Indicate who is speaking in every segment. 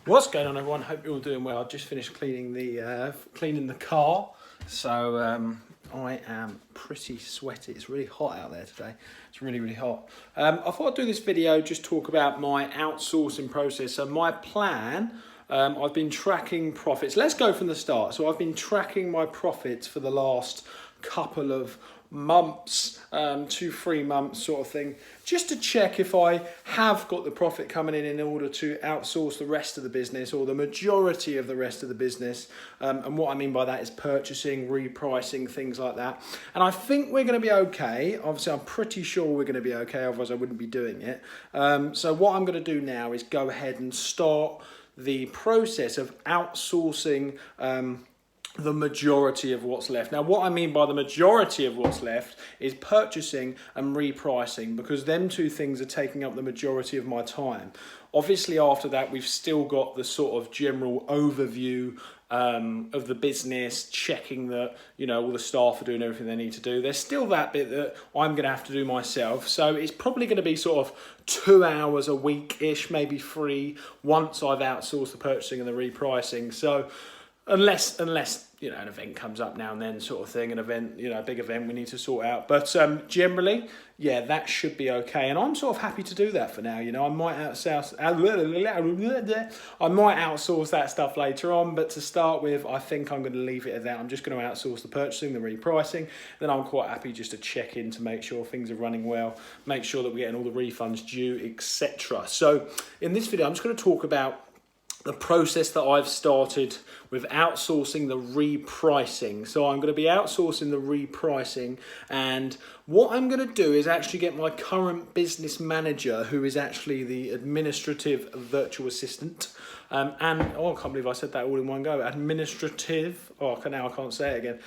Speaker 1: What's going on, everyone? Hope you're all doing well. I've just finished cleaning the car, so I am pretty sweaty. It's really hot out there today. It's really, really hot. I thought I'd do this video, just talk about my outsourcing process. So my plan, I've been tracking profits. Let's go from the start. So I've been tracking my profits for the last couple of months, 2-3 months sort of thing, just to check if I have got the profit coming in order to outsource the rest of the business, or the majority of the rest of the business. And what I mean by that is purchasing, repricing, things like that. And I think we're going to be okay. Obviously, I'm pretty sure we're going to be okay, otherwise I wouldn't be doing it. So what I'm going to do now is go ahead and start the process of outsourcing the majority of what's left. Now, what I mean by the majority of what's left is purchasing and repricing, because them two things are taking up the majority of my time. Obviously, after that, we've still got the sort of general overview of the business, checking that, you know, all the staff are doing everything they need to do. There's still that bit that I'm going to have to do myself. So it's probably going to be sort of 2 hours a week-ish, maybe 3, once I've outsourced the purchasing and the repricing. So unless you know, an event comes up now and then, sort of thing, an event, you know, a big event we need to sort out. But generally, yeah, that should be okay. And I'm sort of happy to do that for now. You know, I might outsource that stuff later on, but to start with, I think I'm going to leave it at that. I'm just going to outsource the purchasing, the repricing. Then I'm quite happy just to check in to make sure things are running well, make sure that we're getting all the refunds due, etc. So in this video, I'm just going to talk about the process that I've started with outsourcing the repricing. So I'm going to be outsourcing the repricing, and what I'm going to do is actually get my current business manager, who is actually the administrative virtual assistant, and oh, I can't believe I said that all in one go. Administrative, now I can't say it again.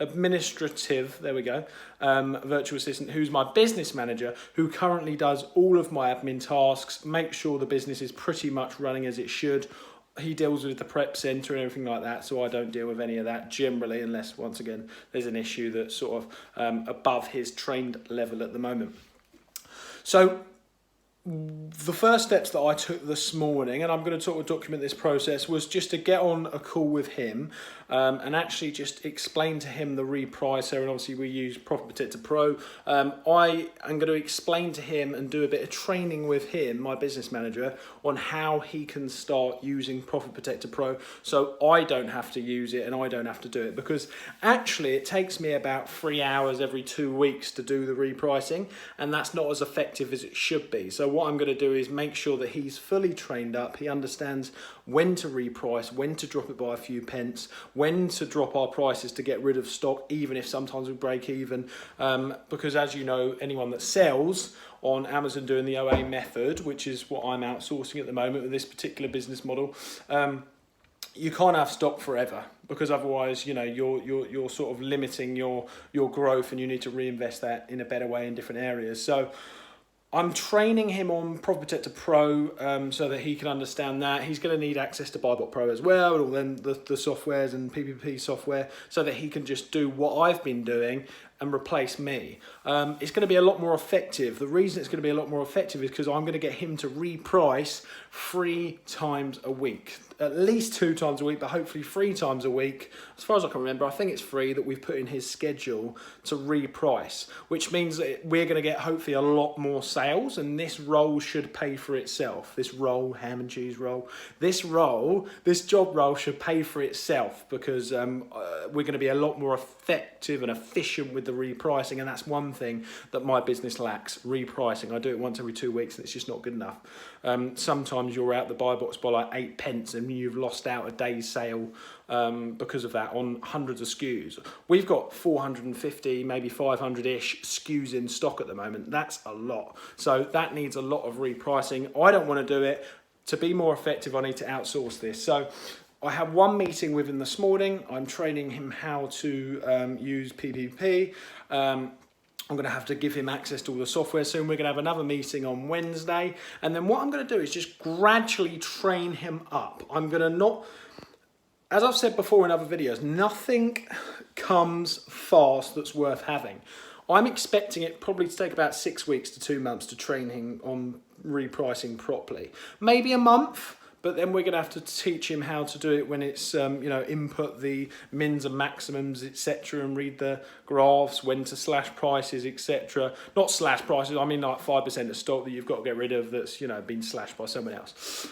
Speaker 1: Administrative, there we go, virtual assistant, who's my business manager, who currently does all of my admin tasks, make sure the business is pretty much running as it should. He deals with the prep centre and everything like that, so I don't deal with any of that generally, unless, once again, there's an issue that's sort of above his trained level at the moment. So the first steps that I took this morning, and I'm going to sort of document this process, was just to get on a call with him and actually just explain to him the repricer. And obviously we use Profit Protector Pro. I am going to explain to him and do a bit of training with him, my business manager, on how he can start using Profit Protector Pro, so I don't have to use it and I don't have to do it, because actually it takes me about 3 hours every 2 weeks to do the repricing, and that's not as effective as it should be. So what I'm going to do is make sure that he's fully trained up. He understands when to reprice, when to drop it by a few pence, when to drop our prices to get rid of stock, even if sometimes we break even. Because as you know, anyone that sells on Amazon doing the OA method, which is what I'm outsourcing at the moment with this particular business model, you can't have stock forever, because otherwise, you know, you're sort of limiting your growth, and you need to reinvest that in a better way in different areas. So I'm training him on Profit Protector Pro so that he can understand that. He's going to need access to BuyBot Pro as well, and all then the softwares and PPP software, so that he can just do what I've been doing and replace me. It's going to be a lot more effective. The reason it's going to be a lot more effective is because I'm going to get him to reprice 3 times a week. At least 2 times a week, but hopefully 3 times a week. As far as I can remember, I think it's 3 that we've put in his schedule to reprice, which means that we're going to get hopefully a lot more sales, and this role should pay for itself. This role, ham and cheese roll, this job role should pay for itself, because we're going to be a lot more effective and efficient with the repricing, and that's one thing that my business lacks: repricing. I do it once every 2 weeks, and it's just not good enough. Sometimes you're out the buy box by like 8 pence, and you've lost out a day's sale because of that on hundreds of SKUs. We've got 450, maybe 500-ish SKUs in stock at the moment. That's a lot. So that needs a lot of repricing. I don't want to do it. To be more effective, I need to outsource this. So I had one meeting with him this morning. I'm training him how to use PPP. I'm going to have to give him access to all the software soon. We're going to have another meeting on Wednesday. And then what I'm going to do is just gradually train him up. I'm going to not, as I've said before in other videos, nothing comes fast that's worth having. I'm expecting it probably to take about 6 weeks to 2 months to train him on repricing properly. Maybe a month, but then we're going to have to teach him how to do it when it's, input the mins and maximums, etc., and read the graphs, when to slash prices, etc. Not slash prices, I mean like 5% of stock that you've got to get rid of that's, been slashed by someone else.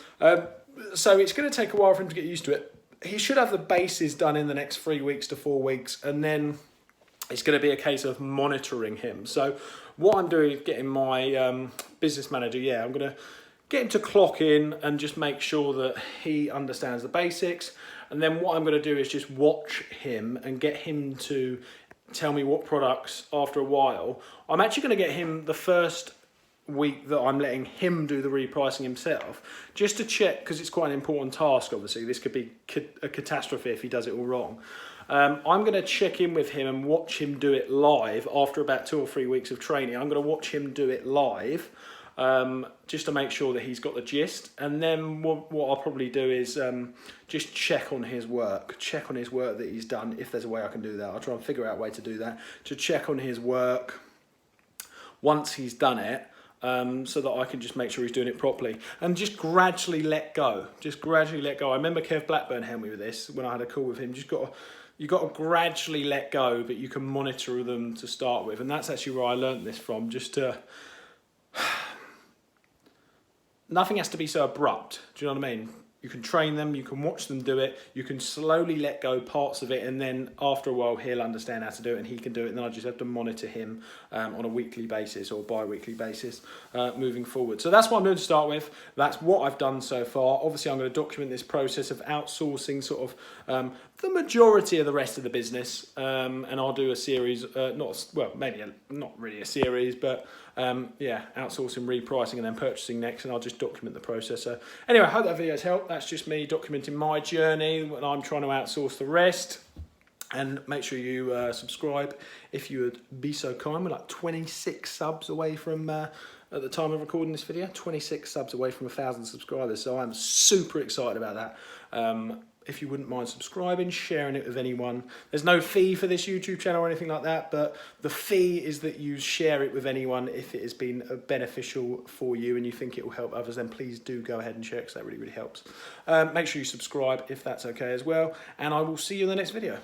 Speaker 1: So it's going to take a while for him to get used to it. He should have the bases done in the next 3 weeks to 4 weeks, and then it's going to be a case of monitoring him. So what I'm doing is getting my business manager, I'm going to get him to clock in and just make sure that he understands the basics. And then what I'm going to do is just watch him and get him to tell me what products after a while. I'm actually going to get him the first week that I'm letting him do the repricing himself, just to check, because it's quite an important task, obviously. This could be a catastrophe if he does it all wrong. I'm going to check in with him and watch him do it live after about 2 or 3 weeks of training. I'm going to watch him do it live, just to make sure that he's got the gist. And then what I'll probably do is just check on his work that he's done, if there's a way I can do that. I'll try and figure out a way to do that, to check on his work once he's done it, so that I can just make sure he's doing it properly, and just gradually let go. I remember Kev Blackburn helped me with this when I had a call with him. You got to gradually let go, but you can monitor them to start with, and that's actually where I learned this from. Nothing has to be so abrupt. Do you know what I mean? You can train them, you can watch them do it, you can slowly let go parts of it, and then after a while he'll understand how to do it and he can do it, and then I just have to monitor him on a weekly basis or bi-weekly basis moving forward. So that's what I'm going to start with. That's what I've done so far. Obviously I'm going to document this process of outsourcing sort of the majority of the rest of the business, and I'll do a series, not really a series, but outsourcing, repricing, and then purchasing next, and I'll just document the process. So anyway, I hope that video's helped. That's just me documenting my journey when I'm trying to outsource the rest. And make sure you subscribe if you would be so kind. We're like 26 subs away from, at the time of recording this video, 26 subs away from 1,000 subscribers. So I'm super excited about that. If you wouldn't mind subscribing, sharing it with anyone. There's no fee for this YouTube channel or anything like that, but the fee is that you share it with anyone if it has been beneficial for you and you think it will help others, then please do go ahead and share, because that really, really helps. Make sure you subscribe if that's okay as well, and I will see you in the next video.